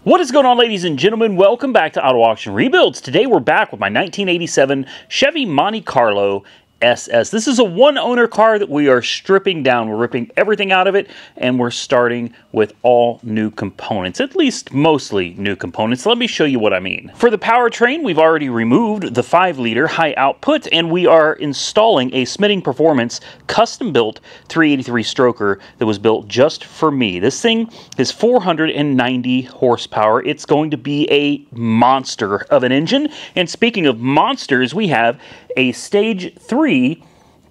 What is going on, ladies and gentlemen? Welcome back to Auto Auction Rebuilds. Today we're back with my 1987 Chevy Monte Carlo SS. This is a one-owner car that we are stripping down. We're ripping everything out of it, and we're starting with all new components, at least mostly new components. Let me show you what I mean. For the powertrain, we've already removed the 5-liter high output, and we are installing a Smithing Performance custom-built 383 stroker that was built just for me. This thing is 490 horsepower. It's going to be a monster of an engine. And speaking of monsters, we have a Stage 3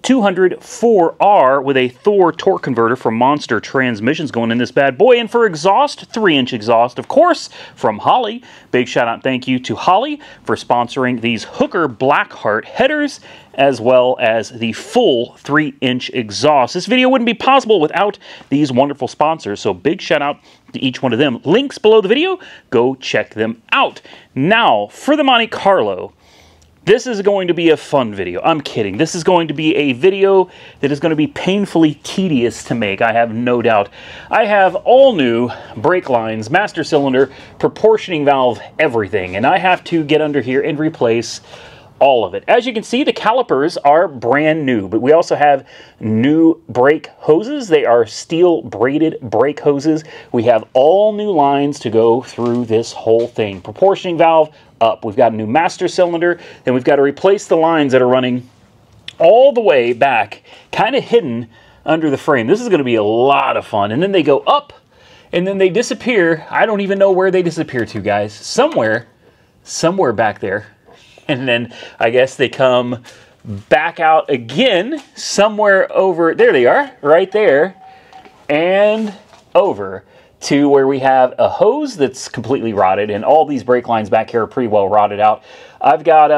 204R with a Thor torque converter from Monster Transmissions going in this bad boy. And for exhaust, 3-inch exhaust, of course, from Holley. Big shout out and thank you to Holley for sponsoring these Hooker Blackheart headers, as well as the full 3-inch exhaust. This video wouldn't be possible without these wonderful sponsors, so big shout out to each one of them. Links below the video, go check them out. Now, for the Monte Carlo. This is going to be a fun video. I'm kidding. This is going to be a video that is going to be painfully tedious to make, I have no doubt. I have all new brake lines, master cylinder, proportioning valve, everything. And I have to get under here and replace all of it. As you can see, the calipers are brand new, but we also have new brake hoses. They are steel braided brake hoses. We have all new lines to go through this whole thing. Proportioning valve up. We've got a new master cylinder, then we've got to replace the lines that are running all the way back, kind of hidden under the frame. This is going to be a lot of fun. And then they go up, and then they disappear. I don't even know where they disappear to, guys. Somewhere back there. And then I guess they come back out again somewhere over. There they are, right there, and over to where we have a hose that's completely rotted, and all these brake lines back here are pretty well rotted out. I've got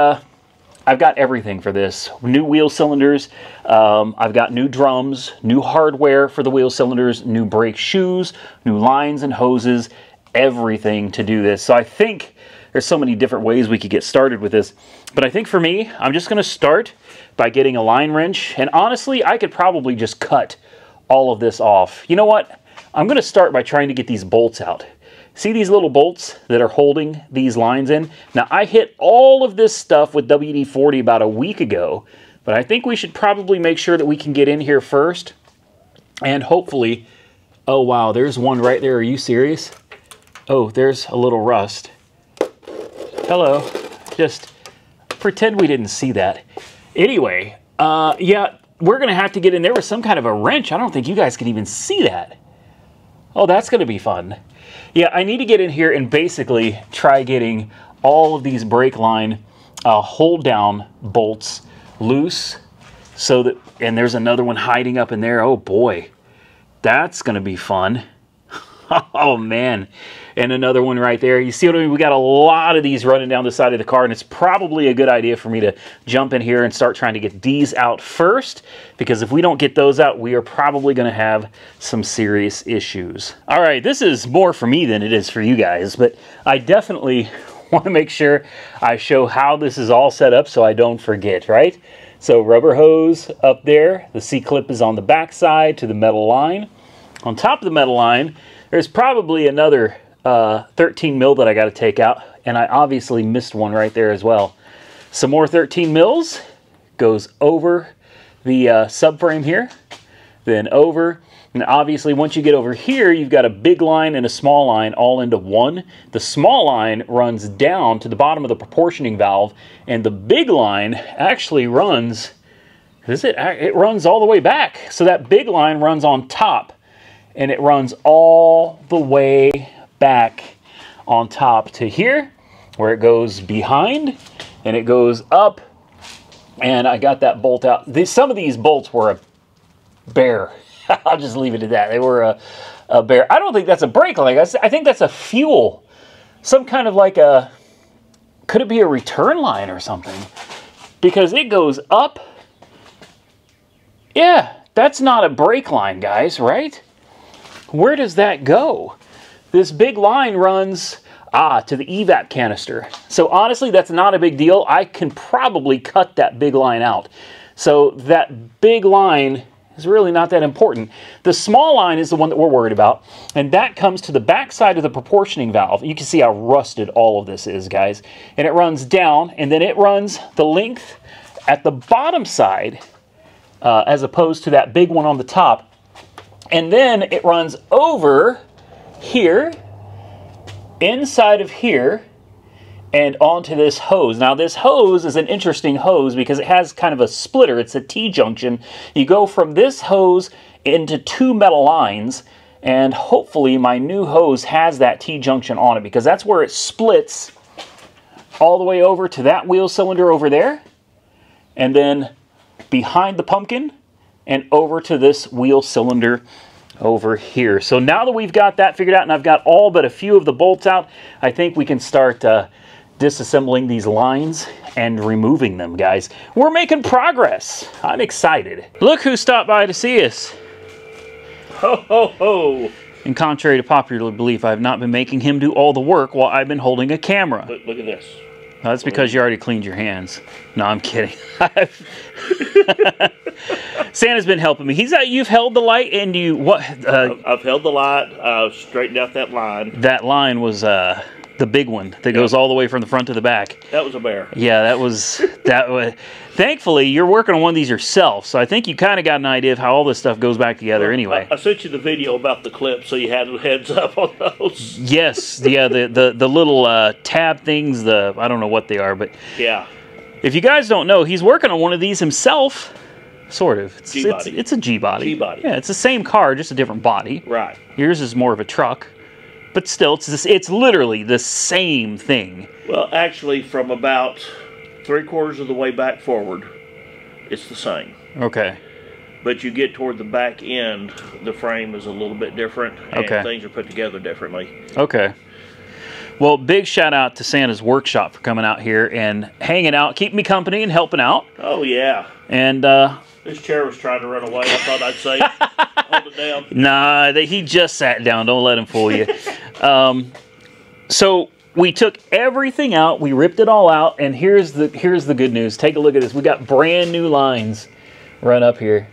everything for this. New wheel cylinders. I've got new drums, new hardware for the wheel cylinders, new brake shoes, new lines and hoses, everything to do this. So I think there's so many different ways we could get started with this. But I think for me, I'm just going to start by getting a line wrench. And honestly, I could probably just cut all of this off. You know what? I'm going to start by trying to get these bolts out. See these little bolts that are holding these lines in? Now, I hit all of this stuff with WD-40 about a week ago. But I think we should probably make sure that we can get in here first. And hopefully... Oh, wow, there's one right there. Are you serious? Oh, there's a little rust. Hello. Just pretend we didn't see that. Anyway, yeah, we're going to have to get in there with some kind of a wrench. I don't think you guys can even see that. Oh, that's going to be fun. Yeah, I need to get in here and basically try getting all of these brake line hold-down bolts loose. So that, and there's another one hiding up in there. Oh, boy. That's going to be fun. Oh, man. And another one right there. You see what I mean? We got a lot of these running down the side of the car, and it's probably a good idea for me to jump in here and start trying to get these out first, because if we don't get those out, we are probably going to have some serious issues. All right, this is more for me than it is for you guys, but I definitely want to make sure I show how this is all set up so I don't forget, right? So rubber hose up there. The C-clip is on the back side to the metal line. On top of the metal line, there's probably another 13 mil that I got to take out, and I obviously missed one right there as well. Some more 13 mils goes over the subframe here, then over, and obviously once you get over here, you've got a big line and a small line all into one. The small line runs down to the bottom of the proportioning valve, and the big line actually runs, it runs all the way back. So that big line runs on top, and it runs all the way back on top to here, where it goes behind, and it goes up, and I got that bolt out. Some of these bolts were a bear. I'll just leave it at that. They were a bear. I don't think that's a brake line. I think that's a fuel. Some kind of like a, could it be a return line or something? Because it goes up. Yeah, that's not a brake line, guys, right? Where does that go? This big line runs, to the evap canister. So honestly, that's not a big deal. I can probably cut that big line out. So that big line It's really not that important. The small line is the one that we're worried about, and that comes to the back side of the proportioning valve. You can see how rusted all of this is, guys. And it runs down, and then it runs the length at the bottom side, as opposed to that big one on the top. And then it runs over here, inside of here, and onto this hose. Now this hose is an interesting hose because it has kind of a splitter. It's a T-junction. You go from this hose into two metal lines, and hopefully my new hose has that T-junction on it, because that's where it splits all the way over to that wheel cylinder over there, and then behind the pumpkin and over to this wheel cylinder over here. So now that we've got that figured out, and I've got all but a few of the bolts out, I think we can start disassembling these lines and removing them, guys. We're making progress. I'm excited. Look who stopped by to see us. Ho, ho, ho. And contrary to popular belief, I've not been making him do all the work while I've been holding a camera. Look at this. That's because you already cleaned your hands. No, I'm kidding. Santa's been helping me. You've held the light, and you what? I've held the light. I've straightened out that line. That line was the big one that goes all the way from the front to the back. That was a bear. Yeah, that was. Thankfully, you're working on one of these yourself, so I think you kind of got an idea of how all this stuff goes back together. Anyway, I sent you the video about the clip, so you had a heads up on those. Yes, yeah, the little tab things. I don't know what they are, but yeah. If you guys don't know, he's working on one of these himself. Sort of. It's a G-body. G-body. Yeah, it's the same car, just a different body. Right. Yours is more of a truck. But still, it's literally the same thing. Well, actually, from about 3/4 of the way back forward, it's the same. Okay. But you get toward the back end, the frame is a little bit different, and things are put together differently. Okay. Well, big shout out to Santa's Workshop for coming out here and hanging out, keeping me company and helping out. Oh, yeah. And this chair was trying to run away. I thought I'd say, hold it down. Nah, he just sat down. Don't let him fool you. So we took everything out. We ripped it all out. And here's the good news. Take a look at this. We got brand new lines run up here.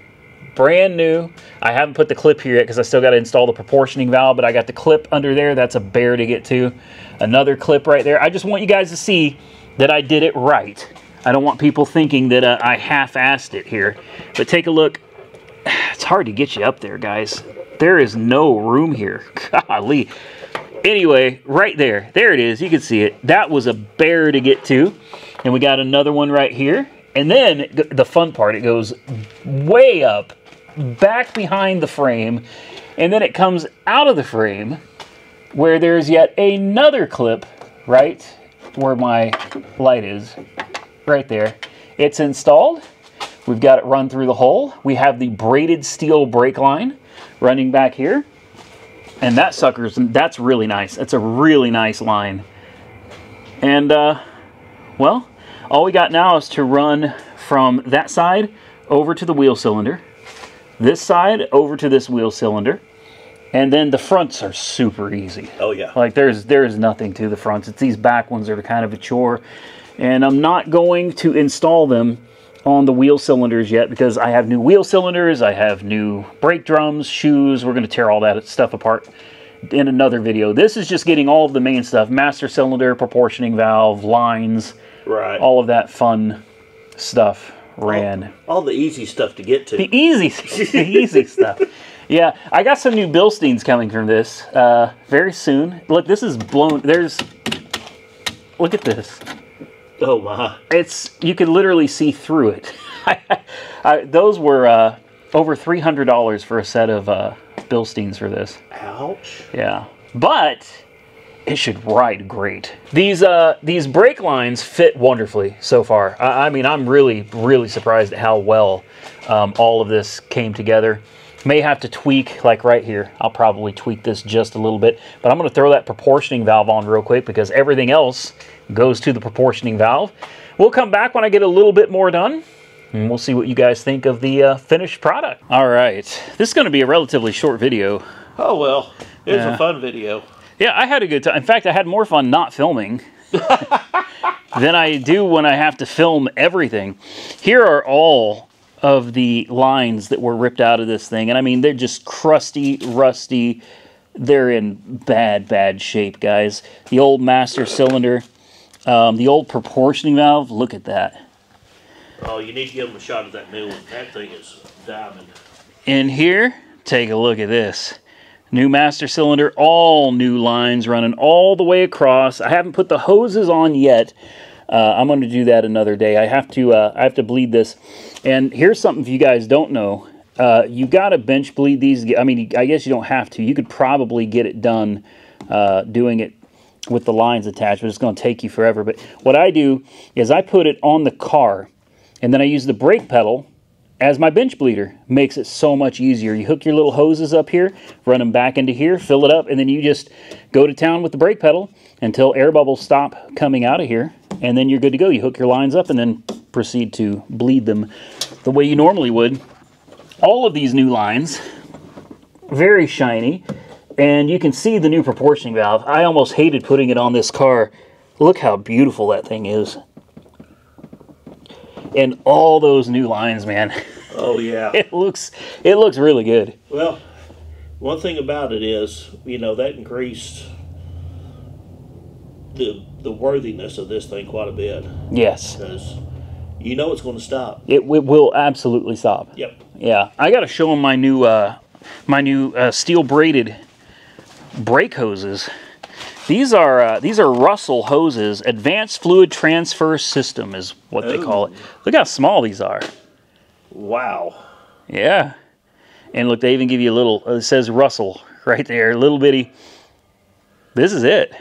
Brand new. I haven't put the clip here yet because I still got to install the proportioning valve, but I got the clip under there. That's a bear to get to. Another clip right there. I just want you guys to see that I did it right. I don't want people thinking that I half-assed it here. But take a look. It's hard to get you up there, guys. There is no room here. Golly. Anyway, right there. There it is. You can see it. That was a bear to get to. And we got another one right here. And then the fun part, it goes way up, back behind the frame. And then it comes out of the frame where there's yet another clip right where my light is. Right there. It's installed. We've got it run through the hole. We have the braided steel brake line running back here. And that that's really nice. That's a really nice line. And, well, all we got now is to run from that side over to the wheel cylinder. This side over to this wheel cylinder. And then the fronts are super easy. Oh, yeah. Like, there's nothing to the fronts. It's these back ones that are kind of a chore. And I'm not going to install them on the wheel cylinders yet because I have new wheel cylinders, I have new brake drums, shoes. We're going to tear all that stuff apart in another video. This is just getting all of the main stuff. Master cylinder, proportioning valve, lines, right? All of that fun stuff ran. All the easy stuff to get to. The easy stuff. Yeah, I got some new Bilsteins coming from this very soon. Look, this is blown. Look at this. Oh my! You can literally see through it. Those were over $300 for a set of Bilsteins for this. Ouch! Yeah, but it should ride great. These brake lines fit wonderfully so far. I mean, I'm really surprised at how well all of this came together. May have to tweak, like right here. I'll probably tweak this just a little bit, but I'm going to throw that proportioning valve on real quick because everything else goes to the proportioning valve. We'll come back when I get a little bit more done, and we'll see what you guys think of the finished product. All right, this is going to be a relatively short video. Oh, well, it was a fun video. Yeah, I had a good time. In fact, I had more fun not filming than I do when I have to film everything. Here are all of the lines that were ripped out of this thing. And I mean, they're just crusty, rusty. They're in bad, bad shape, guys. The old master cylinder, the old proportioning valve, look at that. Oh, you need to give them a shot at that new one. That thing is diamond. In here, take a look at this. New master cylinder, all new lines running all the way across. I haven't put the hoses on yet. I'm going to do that another day. I have to bleed this. And here's something if you guys don't know. You got to bench bleed these. I mean, I guess you don't have to. You could probably get it done doing it with the lines attached, but it's going to take you forever. But what I do is I put it on the car, and then I use the brake pedal as my bench bleeder. Makes it so much easier. You hook your little hoses up here, run them back into here, fill it up, and then you just go to town with the brake pedal until air bubbles stop coming out of here, and then you're good to go. You hook your lines up and then proceed to bleed them the way you normally would. All of these new lines, very shiny, and you can see the new proportioning valve. I almost hated putting it on this car. Look how beautiful that thing is. And all those new lines, man. Oh yeah. It looks really good. Well, one thing about it is, you know, that increased the worthiness of this thing quite a bit. Yes. Because you know it's going to stop. It will absolutely stop. Yep. Yeah. I got to show them my new steel braided brake hoses. These are Russell hoses. Advanced Fluid Transfer System is what they call it. Look how small these are. Wow. Yeah. And look, they even give you a little, it says Russell right there, a little bitty. This is it.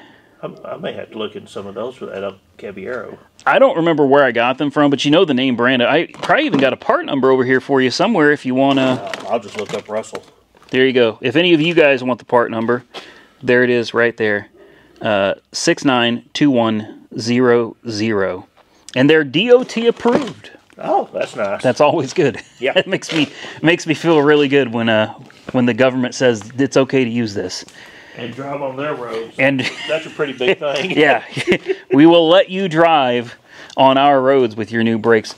I may have to look into some of those for that Caballero. I don't remember where I got them from, but you know the name brand. I probably even got a part number over here for you somewhere if you want to. I'll just look up Russell. There you go. If any of you guys want the part number, there it is right there. 692100. And they're DOT approved. Oh, that's nice. That's always good. Yeah. It makes me feel really good when the government says it's okay to use this. And drive on their roads. And that's a pretty big thing. Yeah. We will let you drive on our roads with your new brakes.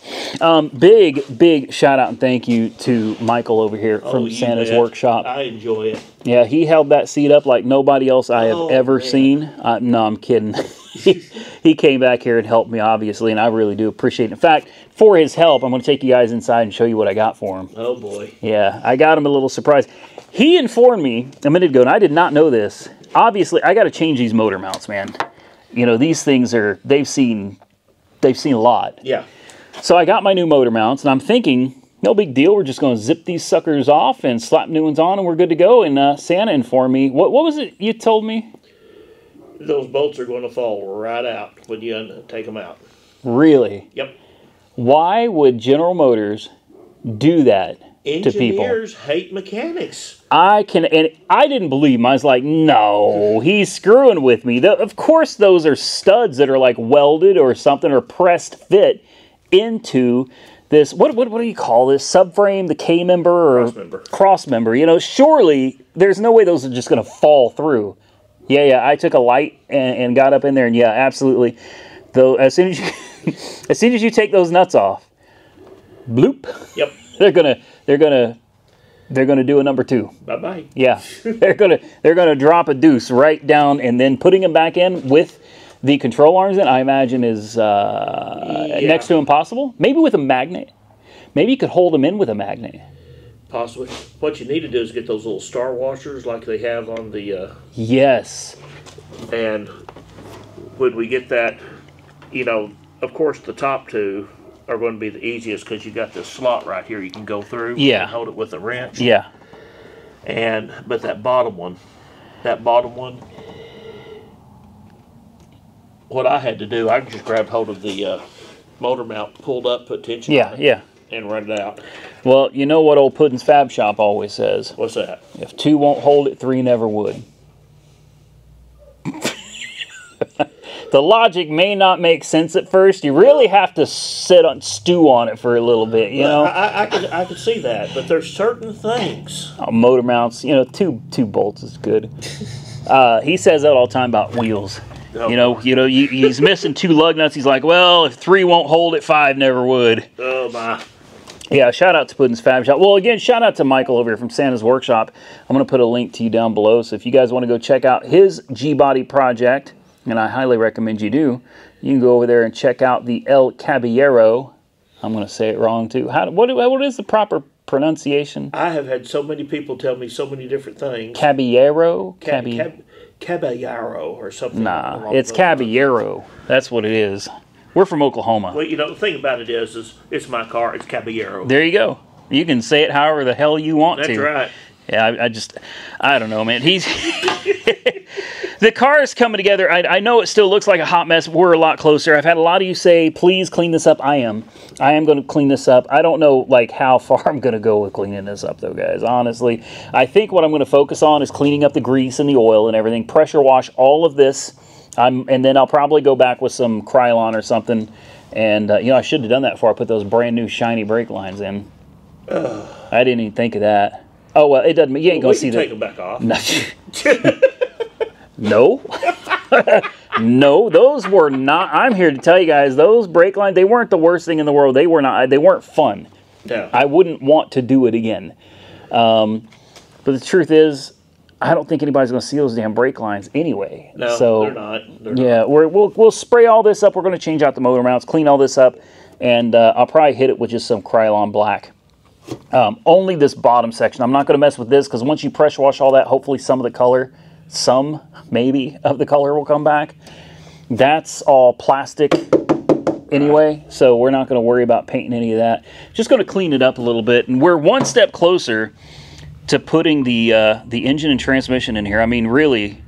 Big shout out and thank you to Michael over here from Santa's Workshop. I enjoy it. Yeah, he held that seat up like nobody else I have ever seen. No, I'm kidding. He came back here and helped me, obviously, and I really do appreciate it. In fact, for his help, I'm going to take you guys inside and show you what I got for him. Oh, boy. Yeah, I got him a little surprise. He informed me a minute ago, and I did not know this. Obviously, I got to change these motor mounts, man. You know, these things are, they've seen a lot. Yeah. So I got my new motor mounts, and I'm thinking, no big deal. We're just going to zip these suckers off and slap new ones on, and we're good to go. And Santa informed me. What was it you told me? Those bolts are going to fall right out when you take them out. Really? Yep. Why would General Motors do that to people? Engineers hate mechanics. And I didn't believe him. I was like, no, he's screwing with me. Of course, those are studs that are like welded or something or pressed fit into this. What do you call this? Subframe, the K member or cross member? You know, surely there's no way those are just going to fall through. Yeah. I took a light and got up in there, and yeah, absolutely. Though as soon as you take those nuts off, bloop. Yep. They're gonna do a number 2. Bye-bye. Yeah. they're gonna drop a deuce right down, and then putting them back in with the control arms in, I imagine is next to impossible. Maybe with a magnet. Maybe you could hold them in with a magnet. Possibly. What you need to do is get those little star washers like they have on the... Yes. And when we get that, you know, of course the top two are going to be the easiest because you got this slot right here you can go through. Yeah. And hold it with a wrench. Yeah. But that bottom one, what I had to do, I just grabbed hold of the motor mount, pulled up, put tension on it. Yeah. And run it out. Well, you know what old Puddin's Fab Shop always says? What's that? If 2 won't hold it, 3 never would. The logic may not make sense at first. You really have to stew on it for a little bit, you know? I could see that, but there's certain things. Motor mounts, you know, two bolts is good. He says that all the time about wheels. Oh. You know, he's missing 2 lug nuts. He's like, well, if 3 won't hold it, 5 never would. Oh, my. Yeah, shout out to Puddin's Fab Shop. Well, again, shout out to Michael over here from Santa's Workshop. I'm going to put a link to you down below. So if you guys want to go check out his G-Body project, and I highly recommend you do, you can go over there and check out the El Caballero. I'm going to say it wrong too. What is the proper pronunciation? I have had so many people tell me so many different things. Caballero? Caballero or something. Nah, it's Caballero. That's what it is. We're from Oklahoma. Well, the thing about it is it's my car. It's Caballero. There you go. You can say it however the hell you want to. That's right. Yeah, I don't know, man. The car is coming together. I know it still looks like a hot mess. We're a lot closer. I've had a lot of you say, please clean this up. I am going to clean this up. I don't know, like, how far I'm going to go with cleaning this up, though, guys. Honestly, I think what I'm going to focus on is cleaning up the grease and the oil and everything. Pressure wash all of this. And then I'll probably go back with some Krylon or something. And, I should have done that before I put those brand new shiny brake lines in. I didn't even think of that. Oh, well, it doesn't. You ain't going to see that. Take them back off. No. No, those were not. I'm here to tell you guys, those brake lines, they weren't the worst thing in the world. They were not. They weren't fun. No. I wouldn't want to do it again. But the truth is, I don't think anybody's going to see those damn brake lines anyway. No, so, they're not. Yeah, we'll spray all this up. We're going to change out the motor mounts, clean all this up, and I'll probably hit it with just some Krylon black. Only this bottom section. I'm not going to mess with this because once you pressure wash all that, hopefully some of the color, maybe of the color will come back. That's all plastic anyway, so we're not going to worry about painting any of that. Just going to clean it up a little bit, and we're one step closer to putting the engine and transmission in here. I mean, really,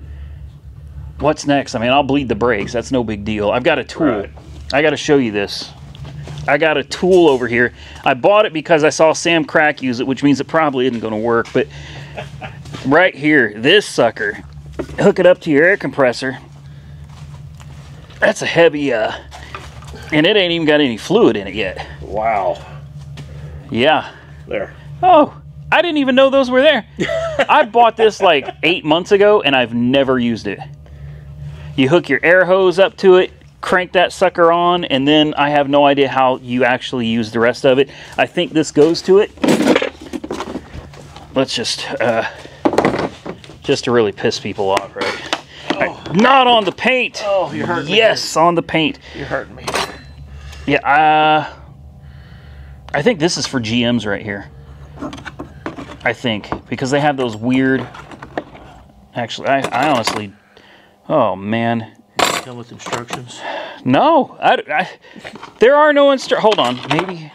what's next? I mean, I'll bleed the brakes. That's no big deal. I've got a tool. Right. I got to show you this. I got a tool over here. I bought it because I saw Sam Crack use it, which means it probably isn't going to work. But right here, this sucker, hook it up to your air compressor. That's a heavy, and it ain't even got any fluid in it yet. Wow. Yeah. There. Oh, I didn't even know those were there. I bought this like 8 months ago, and I've never used it. You hook your air hose up to it, crank that sucker on, and then I have no idea how you actually use the rest of it. I think this goes to it. Let's just to really piss people off, right? Oh. Right, not on the paint. Oh, you're hurting me. Yes, on the paint. You're hurting me. Yeah, I think this is for GMs right here. I think, because they have those weird... Actually, I honestly... Oh, man. Come with instructions? No, there are no hold on, maybe.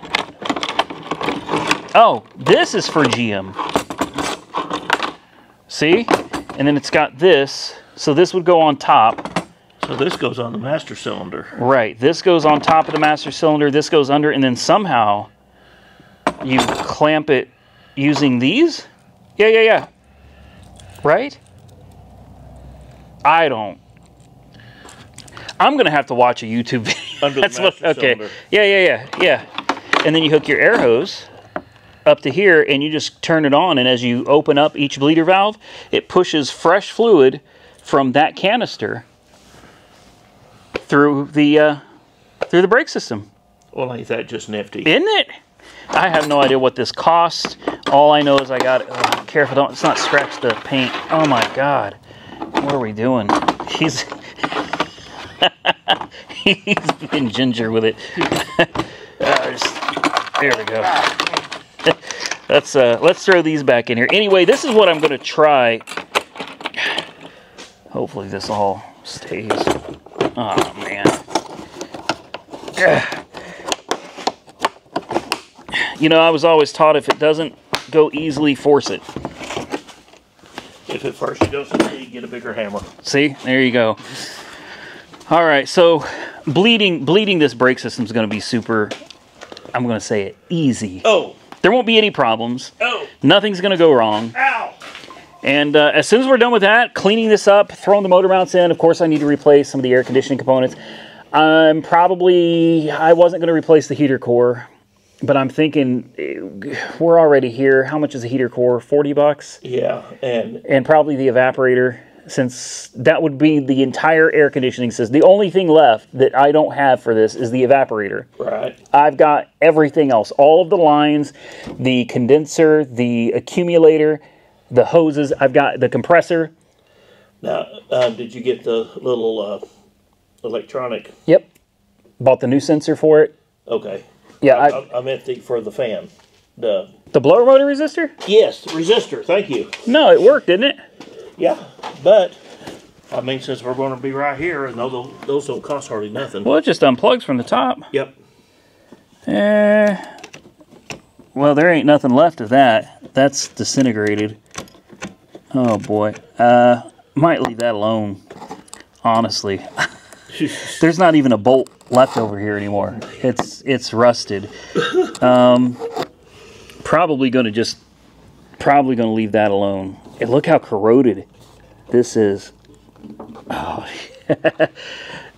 Oh, this is for GM. See? And then it's got this, so this would go on top. So this goes on the master cylinder. Right, this goes on top of the master cylinder, this goes under, and then somehow you clamp it using these? Yeah. Right? I'm going to have to watch a YouTube video. Under the master cylinder. Yeah. And then you hook your air hose up to here, and you just turn it on, and as you open up each bleeder valve, it pushes fresh fluid from that canister through the brake system. Well, ain't that just nifty? Isn't it? I have no idea what this costs. All I know is I got it. Oh, careful, let's not scratch the paint. Oh my God. What are we doing? He's being ginger with it. There we go. Let's throw these back in here. Anyway, this is what I'm going to try. Hopefully this all stays. Oh man. I was always taught if it doesn't go easily, force it. If at first you don't succeed, get a bigger hammer. See? There you go. All right, so bleeding this brake system is going to be super, I'm going to say it, easy. Oh. There won't be any problems. Oh. Nothing's going to go wrong. Ow. And as soon as we're done with that, cleaning this up, throwing the motor mounts in, of course I need to replace some of the air conditioning components. I wasn't going to replace the heater core, but I'm thinking we're already here. How much is a heater core? $40? Yeah, and probably the evaporator. since that would be the entire air conditioning system. The only thing left that I don't have for this is the evaporator. Right. I've got everything else. All of the lines, the condenser, the accumulator, the hoses. I've got the compressor. Now, did you get the little electronic? Yep. Bought the new sensor for it. Okay. Yeah, I meant for the fan. the blower motor resistor? Yes, resistor. Thank you. No, it worked, didn't it? Yeah, but I mean, since we're going to be right here, and those don't cost hardly nothing. Well, it just unplugs from the top. Yep. Well, there ain't nothing left of that. That's disintegrated. Oh boy. Might leave that alone. Honestly. There's not even a bolt left over here anymore. It's rusted. Probably gonna leave that alone. And look how corroded this is. Oh,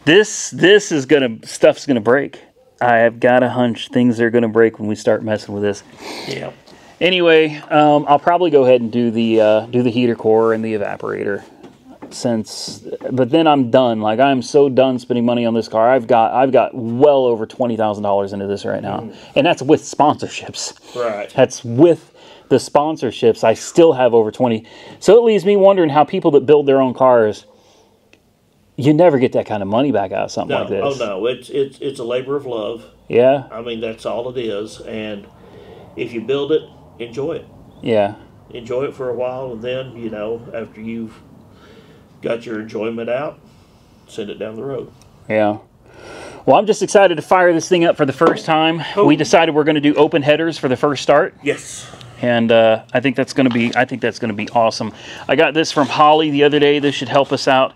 this is stuff's gonna break. I have got a hunch things are gonna break when we start messing with this. Yeah. Anyway, I'll probably go ahead and do the heater core and the evaporator. But then I'm done. Like, I'm so done spending money on this car. I've got well over $20,000 into this right now, and that's with sponsorships. Right. That's with the sponsorships. I still have over 20. So it leaves me wondering how people that build their own cars, you never get that kind of money back out of something like this. Oh no, it's a labor of love. Yeah. I mean, that's all it is, and if you build it, enjoy it. Yeah. Enjoy it for a while, and then, you know, after you've got your enjoyment out, send it down the road. Yeah. Well, I'm just excited to fire this thing up for the first time. Oh. We decided we're going to do open headers for the first start. Yes. And I think that's going to be awesome. I got this from Holly the other day. This should help us out.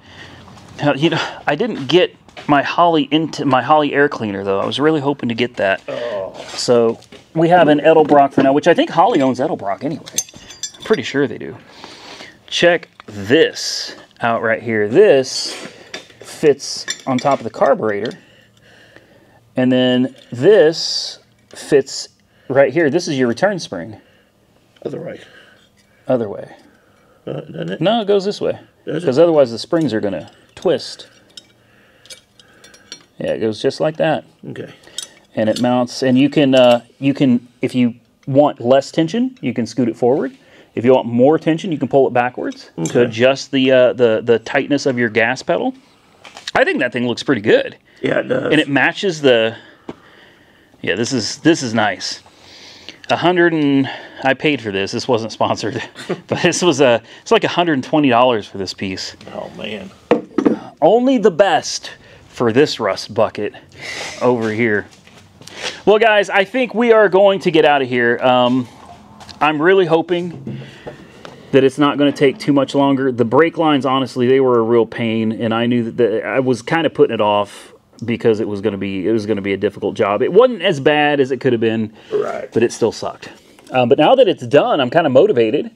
You know, I didn't get my Holly air cleaner though. I was really hoping to get that. Oh. So we have an Edelbrock for now, which I think Holly owns Edelbrock anyway. I'm pretty sure they do. Check this out right here. This fits on top of the carburetor, and then this fits right here. This is your return spring. Other way. Other way. Doesn't it? No, it goes this way. Does it? Because otherwise the springs are going to twist. Yeah, it goes just like that. Okay. And it mounts, and you can, if you want less tension, you can scoot it forward. If you want more tension, you can pull it backwards to adjust the tightness of your gas pedal. I think that thing looks pretty good. Yeah, it does. And it matches the. Yeah, this is nice. I paid for this. This wasn't sponsored, but it's like $120 for this piece. Oh man. Only the best for this rust bucket over here. Well, guys, I think we are going to get out of here. I'm really hoping that it's not going to take too much longer. The brake lines, honestly, they were a real pain, and I knew that I was kind of putting it off because it was going to be a difficult job. It wasn't as bad as it could have been, Right. but it still sucked. But now that it's done, I'm kind of motivated.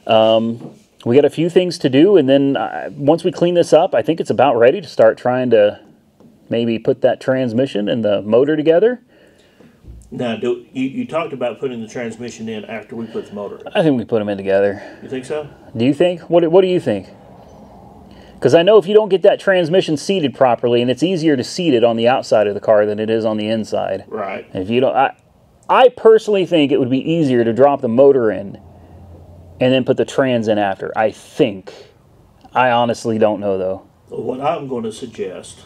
We got a few things to do, and then once we clean this up, I think it's about ready to start trying to maybe put that transmission and the motor together. Now, you talked about putting the transmission in after we put the motor in. I think we put them in together. You think so? Do you think? What do you think? Because I know if you don't get that transmission seated properly, and it's easier to seat it on the outside of the car than it is on the inside. Right. If you don't, I personally think it would be easier to drop the motor in and then put the trans in after. I think. I honestly don't know though. Well, what I'm going to suggest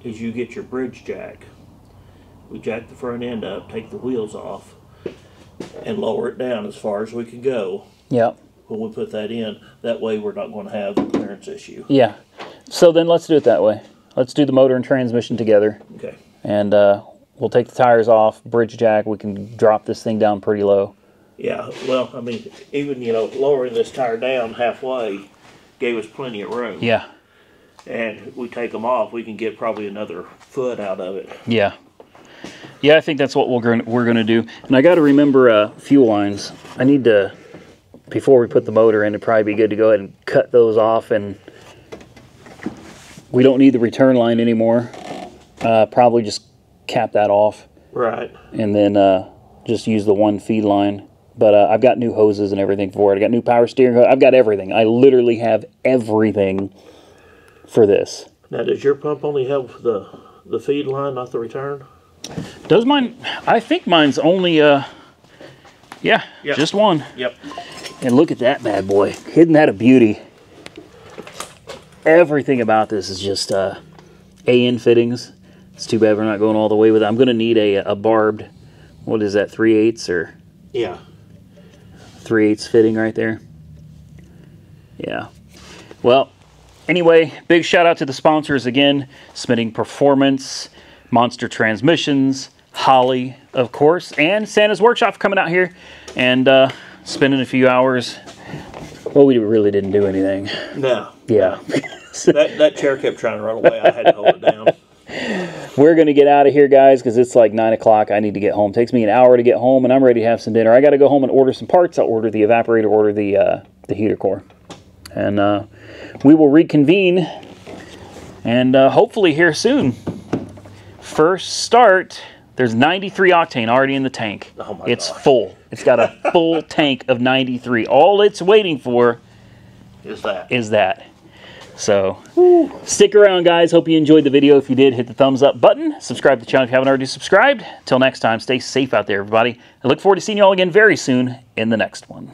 is you get your bridge jack. We jack the front end up, take the wheels off, and lower it down as far as we can go. Yep. When we put that in, that way we're not going to have the clearance issue. Yeah. So then let's do it that way. Let's do the motor and transmission together. Okay. And we'll take the tires off, bridge jack. We can drop this thing down pretty low. Yeah. Well, I mean, even, lowering this tire down halfway gave us plenty of room. Yeah. And we take them off, we can get probably another foot out of it. Yeah. Yeah, I think that's what we're going to do. And I got to remember fuel lines. I need to, before we put the motor in, it'd probably be good to go ahead and cut those off. And we don't need the return line anymore. Probably just cap that off. Right. And then just use the one feed line. But I've got new hoses and everything for it. I got new power steering. I've got everything. I literally have everything for this. Now, does your pump only have the feed line, not the return? Does mine? I think mine's only, yeah, yep. Just one. Yep. And look at that bad boy. Isn't that a beauty? Everything about this is just AN fittings. It's too bad we're not going all the way with it. I'm going to need a barbed, what is that, 3/8 or? Yeah. 3/8 fitting right there. Yeah. Well, anyway, big shout out to the sponsors again. Smithing Performance, Monster Transmissions, Holly, of course, and Santa's Workshop for coming out here and spending a few hours. Well, we really didn't do anything. No. Yeah. that chair kept trying to run away. I had to hold it down. We're going to get out of here, guys, because it's like 9 o'clock. I need to get home. It takes me an hour to get home, and I'm ready to have some dinner. I got to go home and order some parts. I'll order the evaporator, order the heater core. And we will reconvene, and hopefully here soon. First start, there's 93 octane already in the tank. Oh my It's gosh. full. It's got a full tank of 93. All it's waiting for is that. So, stick around, guys. Hope you enjoyed the video. If you did, hit the thumbs up button. Subscribe to the channel if you haven't already subscribed. Till next time, stay safe out there, everybody. I look forward to seeing you all again very soon in the next one.